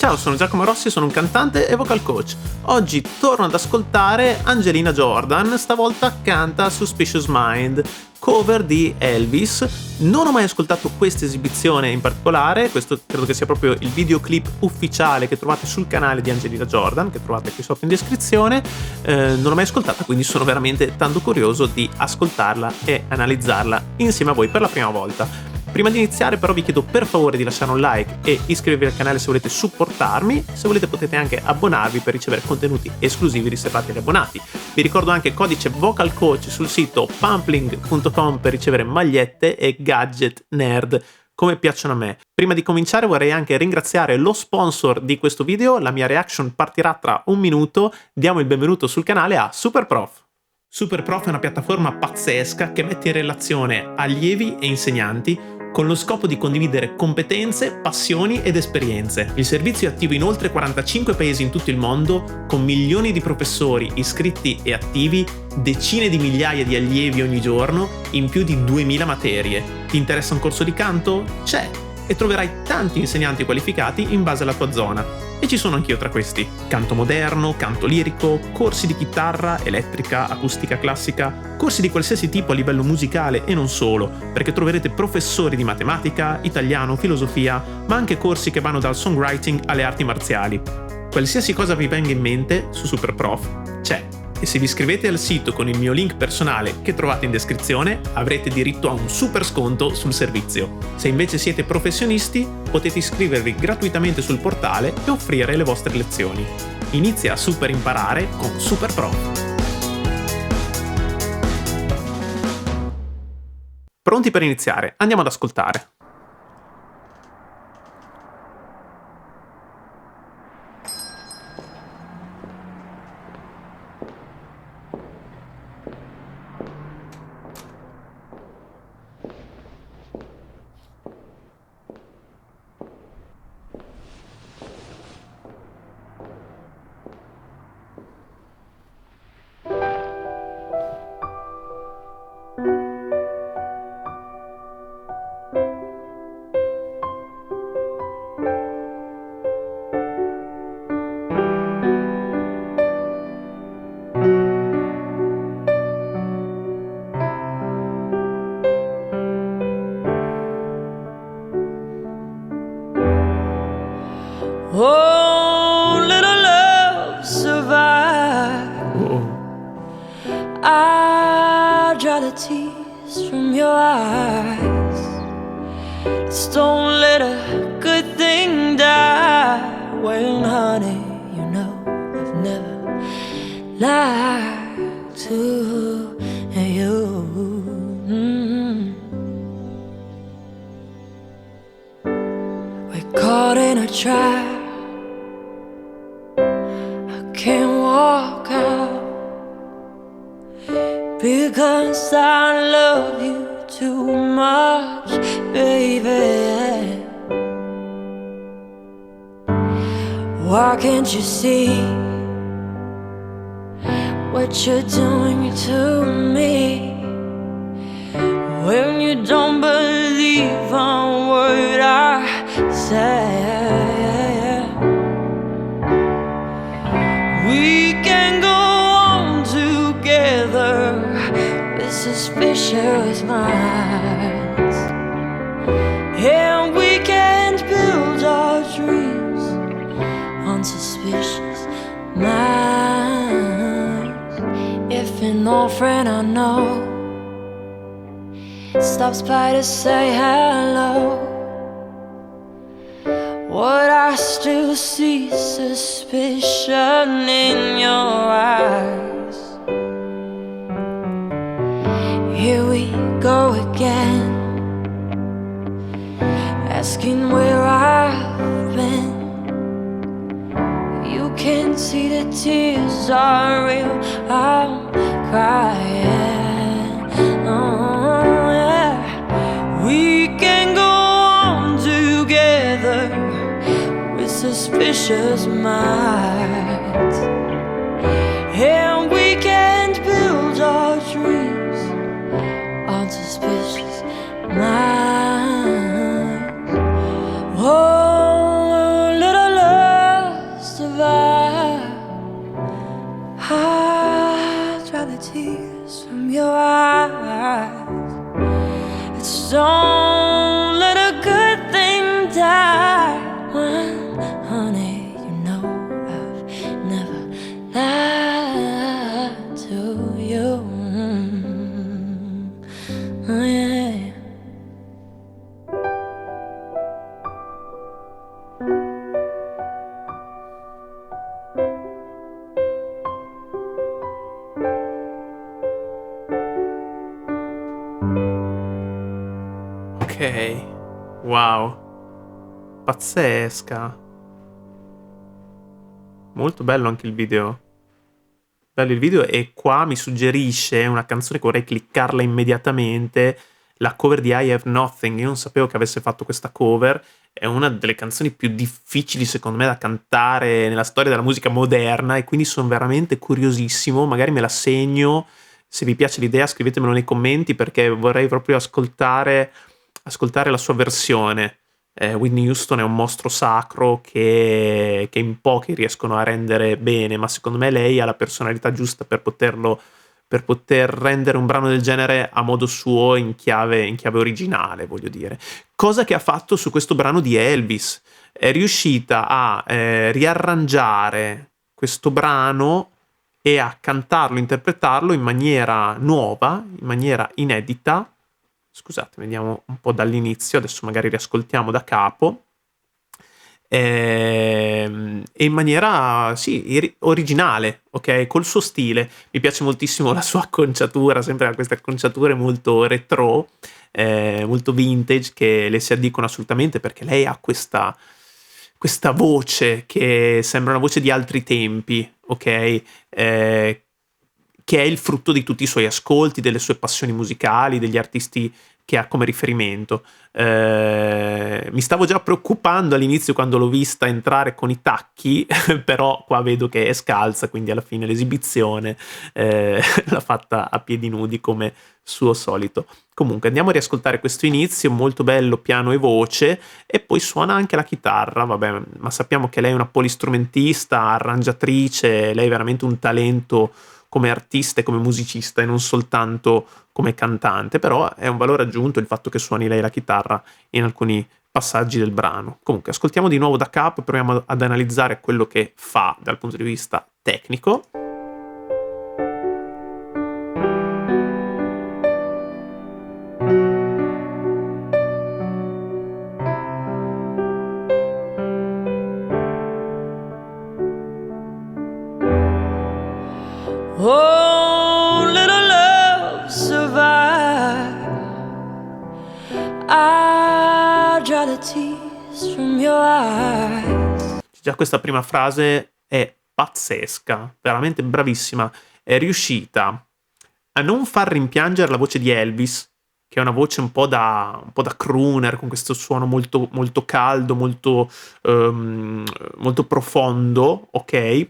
Ciao, sono Giacomo Rossi, sono un cantante e vocal coach. Oggi torno ad ascoltare Angelina Jordan, stavolta canta Suspicious Mind, cover di Elvis. Non ho mai ascoltato questa esibizione in particolare, questo credo che sia proprio il videoclip ufficiale che trovate sul canale di Angelina Jordan, che trovate qui sotto in descrizione. Non l'ho mai ascoltata, quindi sono veramente tanto curioso di ascoltarla e analizzarla insieme a voi per la prima volta. Prima di iniziare però vi chiedo per favore di lasciare un like e iscrivervi al canale se volete supportarmi. Se volete potete anche abbonarvi per ricevere contenuti esclusivi riservati agli abbonati. Vi ricordo anche codice Vocal Coach sul sito pumpling.com per ricevere magliette e gadget nerd come piacciono a me. Prima di cominciare vorrei anche ringraziare lo sponsor di questo video. La mia reaction partirà tra un minuto. Diamo il benvenuto sul canale a Superprof. Superprof è una piattaforma pazzesca che mette in relazione allievi e insegnanti con lo scopo di condividere competenze, passioni ed esperienze. Il servizio è attivo in oltre 45 paesi in tutto il mondo, con milioni di professori iscritti e attivi, decine di migliaia di allievi ogni giorno, in più di 2000 materie. Ti interessa un corso di canto? C'è! E troverai tanti insegnanti qualificati in base alla tua zona. E ci sono anch'io tra questi. Canto moderno, canto lirico, corsi di chitarra, elettrica, acustica classica, corsi di qualsiasi tipo a livello musicale e non solo, perché troverete professori di matematica, italiano, filosofia, ma anche corsi che vanno dal songwriting alle arti marziali. Qualsiasi cosa vi venga in mente su Superprof c'è. E se vi iscrivete al sito con il mio link personale che trovate in descrizione, avrete diritto a un super sconto sul servizio. Se invece siete professionisti, potete iscrivervi gratuitamente sul portale e offrire le vostre lezioni. Inizia a super imparare con Superprof. Pronti per iniziare? Andiamo ad ascoltare. Oh, little love, survive. I dry the tears from your eyes. Just don't let a good thing die. Well, honey, you know I've never lied to you. We're caught in a trap. Can't walk out because I love you too much, baby. Why can't you see what you're doing to me? When you don't believe a word I say, we can go on together with suspicious minds, and we can't build our dreams on suspicious minds. If an old friend I know stops by to say hello, would I still see suspicion in your eyes? Here we go again, asking where I've been. You can see the tears are real, I'm crying. Oh, yeah. We can go on together with suspicious minds, and we can't build our dreams on suspicious minds. Oh, little love Wow, pazzesca. Molto bello anche il video. Bello il video, e qua mi suggerisce una canzone che vorrei cliccarla immediatamente, la cover di I Have Nothing. Io non sapevo che avesse fatto questa cover. È una delle canzoni più difficili secondo me da cantare nella storia della musica moderna, e quindi sono veramente curiosissimo. Magari me la segno. Se vi piace l'idea scrivetemelo nei commenti, perché vorrei proprio ascoltare la sua versione. Whitney Houston è un mostro sacro che in pochi riescono a rendere bene, ma secondo me lei ha la personalità giusta per poter rendere un brano del genere a modo suo, in chiave originale, voglio dire. Cosa che ha fatto su questo brano di Elvis. È riuscita a riarrangiare questo brano e a cantarlo, interpretarlo in maniera nuova, in maniera inedita. Scusate, vediamo un po' dall'inizio, adesso magari riascoltiamo da capo. E in maniera, sì, originale, ok? Col suo stile. Mi piace moltissimo la sua acconciatura, sempre queste acconciature molto retro, molto vintage, che le si addicono assolutamente, perché lei ha questa voce che sembra una voce di altri tempi, ok? Che è il frutto di tutti i suoi ascolti, delle sue passioni musicali, degli artisti che ha come riferimento. Mi stavo già preoccupando all'inizio quando l'ho vista entrare con i tacchi, però qua vedo che è scalza, quindi alla fine l'esibizione l'ha fatta a piedi nudi come suo solito. Comunque andiamo a riascoltare questo inizio molto bello, piano e voce, e poi suona anche la chitarra, vabbè, ma sappiamo che lei è una polistrumentista, arrangiatrice, lei è veramente un talento come artista e come musicista, e non soltanto come cantante. Però è un valore aggiunto il fatto che suoni lei la chitarra in alcuni passaggi del brano. Comunque ascoltiamo di nuovo da capo e proviamo ad analizzare quello che fa dal punto di vista tecnico. Oh, little love, survive. I dry the tears from your eyes. Già questa prima frase è pazzesca, veramente bravissima. È riuscita a non far rimpiangere la voce di Elvis, che è una voce un po' da crooner, con questo suono molto, molto caldo, molto profondo, ok?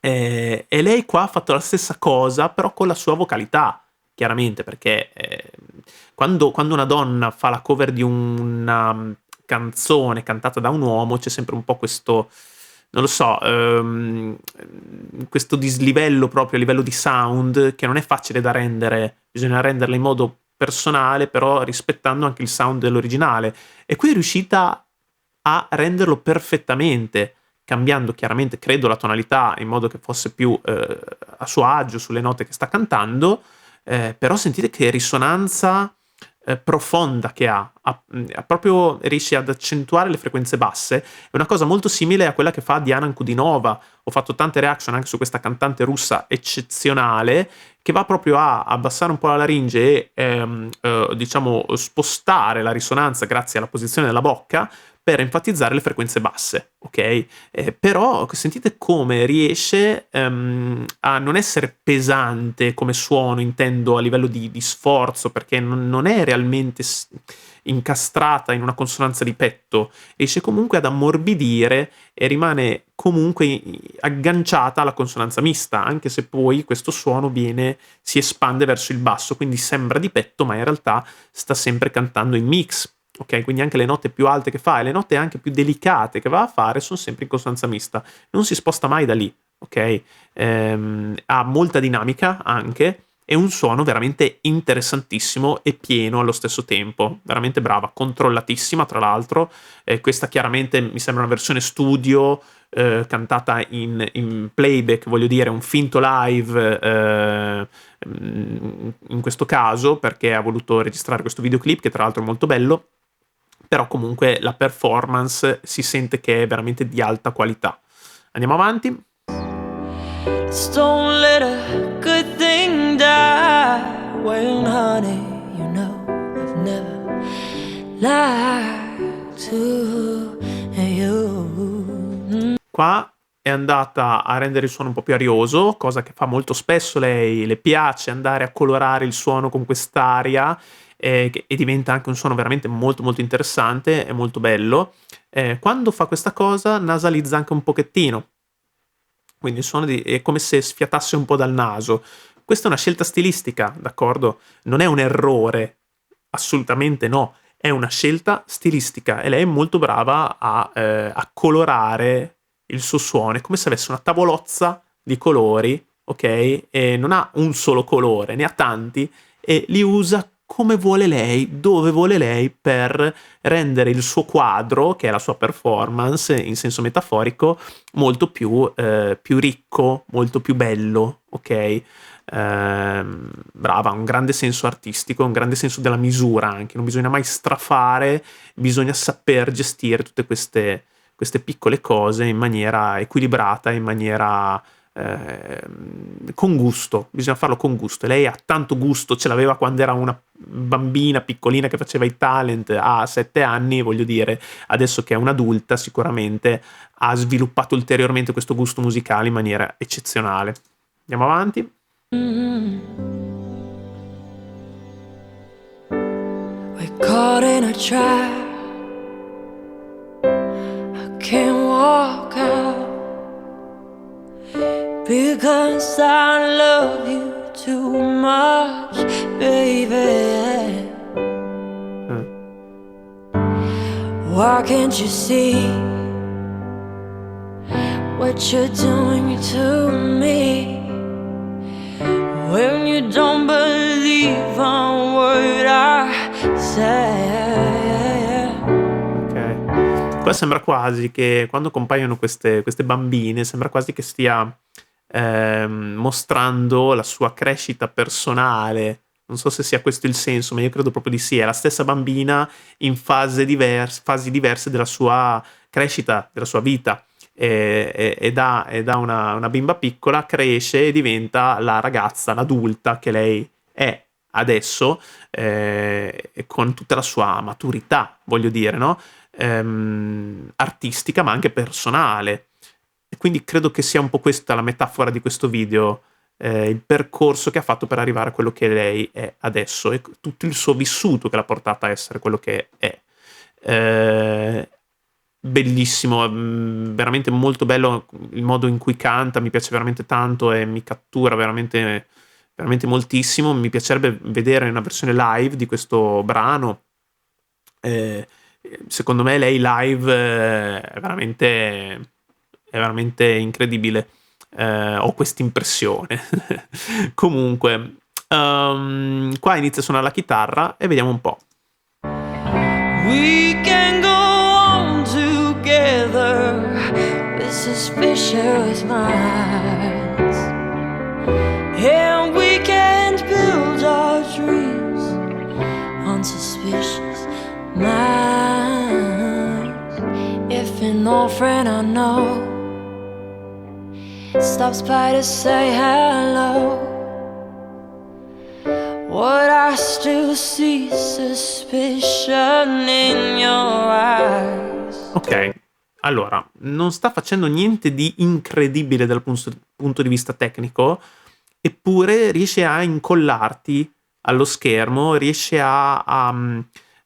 E lei qua ha fatto la stessa cosa, però con la sua vocalità, chiaramente, perché quando una donna fa la cover di una canzone cantata da un uomo, c'è sempre un po' questo, non lo so, questo dislivello proprio a livello di sound, che non è facile da rendere. Bisogna renderla in modo personale, però rispettando anche il sound dell'originale. E qui è riuscita a renderlo perfettamente, cambiando chiaramente, credo, la tonalità in modo che fosse più a suo agio sulle note che sta cantando. Però sentite che risonanza profonda che ha proprio, riesce ad accentuare le frequenze basse. È una cosa molto simile a quella che fa Diana Ankudinova. Ho fatto tante reaction anche su questa cantante russa eccezionale, che va proprio a abbassare un po' la laringe e diciamo spostare la risonanza grazie alla posizione della bocca per enfatizzare le frequenze basse, ok? Però sentite come riesce a non essere pesante come suono, intendo a livello di sforzo, perché non è realmente incastrata in una consonanza di petto, riesce comunque ad ammorbidire e rimane comunque agganciata alla consonanza mista, anche se poi questo suono si espande verso il basso, quindi sembra di petto, ma in realtà sta sempre cantando in mix. Ok, quindi anche le note più alte che fa e le note anche più delicate che va a fare sono sempre in consonanza mista, non si sposta mai da lì, ok? Ha molta dinamica anche, e un suono veramente interessantissimo e pieno allo stesso tempo, veramente brava, controllatissima tra l'altro. Questa chiaramente mi sembra una versione studio, cantata in playback, voglio dire un finto live in questo caso, perché ha voluto registrare questo videoclip che tra l'altro è molto bello. Però comunque la performance si sente che è veramente di alta qualità. Andiamo avanti. Don't let a good thing die. Well, honey, you know I've never lied. to you. Qua è andata a rendere il suono un po' più arioso, cosa che fa molto spesso lei, le piace andare a colorare il suono con quest'aria e diventa anche un suono veramente molto molto interessante e molto bello. Quando fa questa cosa nasalizza anche un pochettino, quindi il suono è come se sfiatasse un po' dal naso. Questa è una scelta stilistica, d'accordo? Non è un errore, assolutamente no, è una scelta stilistica e lei è molto brava a colorare il suo suono, è come se avesse una tavolozza di colori, ok? E non ha un solo colore, ne ha tanti e li usa come vuole lei, dove vuole lei, per rendere il suo quadro, che è la sua performance in senso metaforico, molto più ricco, molto più bello, ok? Brava, un grande senso artistico, un grande senso della misura anche, non bisogna mai strafare, bisogna saper gestire tutte queste piccole cose in maniera equilibrata, in maniera con gusto, bisogna farlo con gusto. E lei ha tanto gusto, ce l'aveva quando era una bambina piccolina che faceva i talent a 7 anni, voglio dire, adesso che è un'adulta sicuramente ha sviluppato ulteriormente questo gusto musicale in maniera eccezionale. Andiamo avanti. We're caught in a trap. I can't walk out because I love you too much, baby. Why can't you see what you're doing to me? When you don't believe a word I say. Ok. Qua sembra quasi che quando compaiono queste bambine, sembra quasi che stia mostrando la sua crescita personale. Non so se sia questo il senso, ma io credo proprio di sì. È la stessa bambina in fasi diverse della sua crescita, della sua vita. E da una bimba piccola cresce e diventa la ragazza, l'adulta che lei è adesso, con tutta la sua maturità, voglio dire, no? Artistica ma anche personale. E quindi credo che sia un po' questa la metafora di questo video, il percorso che ha fatto per arrivare a quello che lei è adesso e tutto il suo vissuto che l'ha portata a essere quello che è. Bellissimo, veramente molto bello il modo in cui canta, mi piace veramente tanto e mi cattura veramente, veramente moltissimo. Mi piacerebbe vedere una versione live di questo brano. Secondo me lei live è veramente incredibile. Ho questa impressione. Comunque, qua inizia a suonare la chitarra e vediamo un po'. We can go on together with suspicious minds, and we can build our dreams on suspicious minds. If an old friend I know stops by to say hello, would I still see suspicion in your eyes? Ok, allora, non sta facendo niente di incredibile dal punto di vista tecnico, eppure riesce a incollarti allo schermo, riesce a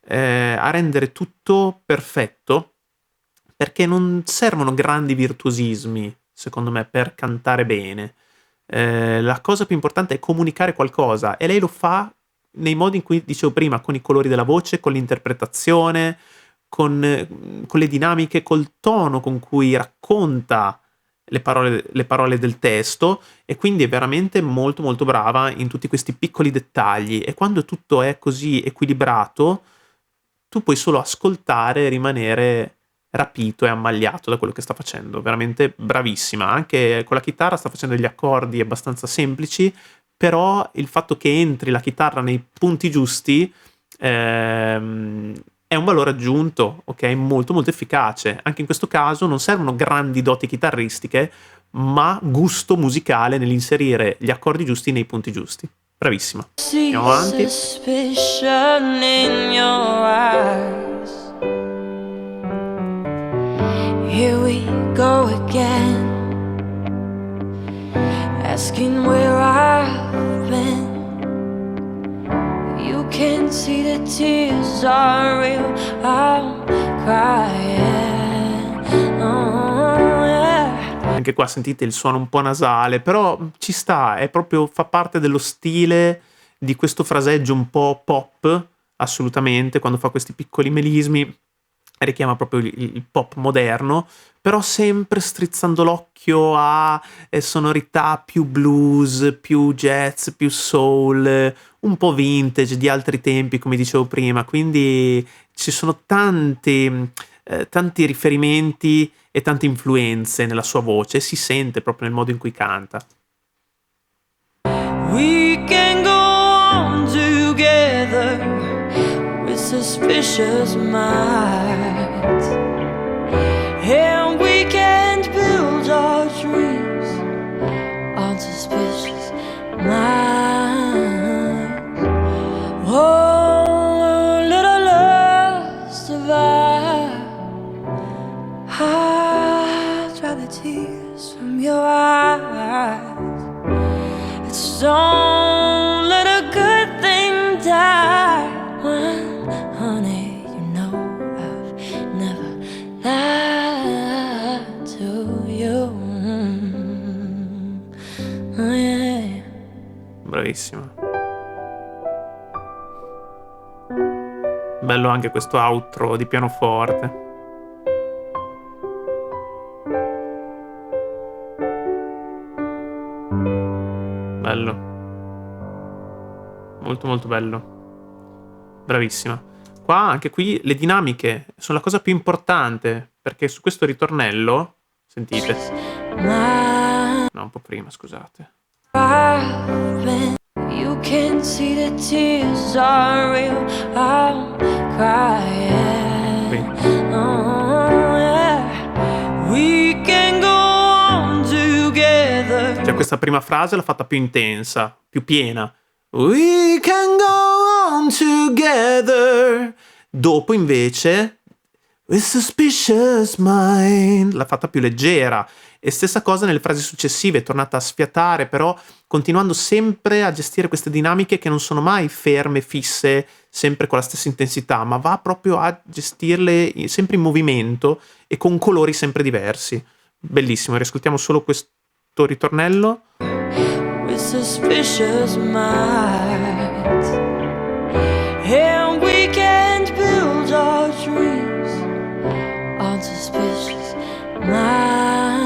rendere tutto perfetto, perché non servono grandi virtuosismi, secondo me, per cantare bene. La cosa più importante è comunicare qualcosa e lei lo fa nei modi in cui dicevo prima, con i colori della voce, con l'interpretazione, con le dinamiche, col tono con cui racconta le parole del testo, e quindi è veramente molto molto brava in tutti questi piccoli dettagli, e quando tutto è così equilibrato tu puoi solo ascoltare e rimanere rapito e ammagliato da quello che sta facendo. Veramente bravissima. Anche con la chitarra sta facendo degli accordi abbastanza semplici, però il fatto che entri la chitarra nei punti giusti è un valore aggiunto, ok? Molto molto efficace. Anche in questo caso non servono grandi doti chitarristiche, ma gusto musicale nell'inserire gli accordi giusti nei punti giusti. Bravissima. Andiamo avanti. Suspicion in your eyes. here we go again, asking where I've been. You can see the tears are real, I'm crying. Oh, yeah. Anche qua sentite il suono un po' nasale, però ci sta, è proprio, fa parte dello stile di questo fraseggio un po' pop, assolutamente, quando fa questi piccoli melismi, richiama proprio il pop moderno, però sempre strizzando l'occhio a sonorità più blues, più jazz, più soul, un po' vintage di altri tempi, come dicevo prima, quindi ci sono tanti riferimenti e tante influenze nella sua voce, si sente proprio nel modo in cui canta. We can go on together with suspicious minds, and we can't build our dreams on suspicious minds. Oh, little love survive. I dry the tears from your eyes. Don't let a good thing die. When, honey, you know I've never lied to you. Oh, yeah. Bravissima. Bello anche questo outro di pianoforte. Bello. Molto molto bello. Bravissima. Qua, anche qui, le dinamiche sono la cosa più importante, perché su questo ritornello, sentite. No, un po' prima, scusate. You can see the tears are real, I'm crying. Oh, yeah. We can go on together. Cioè, questa prima frase l'ha fatta più intensa, più piena. We can go on together. Dopo, invece, with suspicious mind, l'ha fatta più leggera. E stessa cosa nelle frasi successive, è tornata a sfiatare, però continuando sempre a gestire queste dinamiche che non sono mai ferme, fisse, sempre con la stessa intensità, ma va proprio a gestirle sempre in movimento e con colori sempre diversi. Bellissimo, riascoltiamo solo questo ritornello. With suspicious minds, and we can't build our dreams on suspicious minds.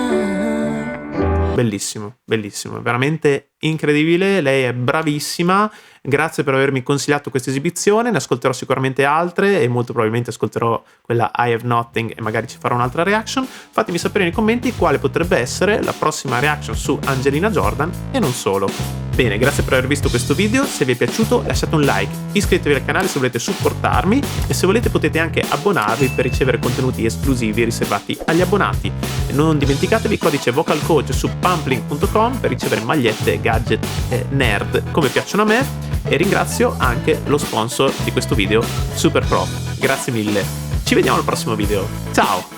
Bellissimo, bellissimo, veramente incredibile, lei è bravissima, grazie per avermi consigliato questa esibizione, ne ascolterò sicuramente altre e molto probabilmente ascolterò quella I Have Nothing e magari ci farò un'altra reaction. Fatemi sapere nei commenti quale potrebbe essere la prossima reaction su Angelina Jordan e non solo. Bene, grazie per aver visto questo video, se vi è piaciuto lasciate un like, iscrivetevi al canale se volete supportarmi e se volete potete anche abbonarvi per ricevere contenuti esclusivi riservati agli abbonati. E non dimenticatevi il codice VocalCoach su pumplink.com per ricevere magliette, gadget e nerd come piacciono a me, e ringrazio anche lo sponsor di questo video, SuperPro. Grazie mille, ci vediamo al prossimo video, ciao!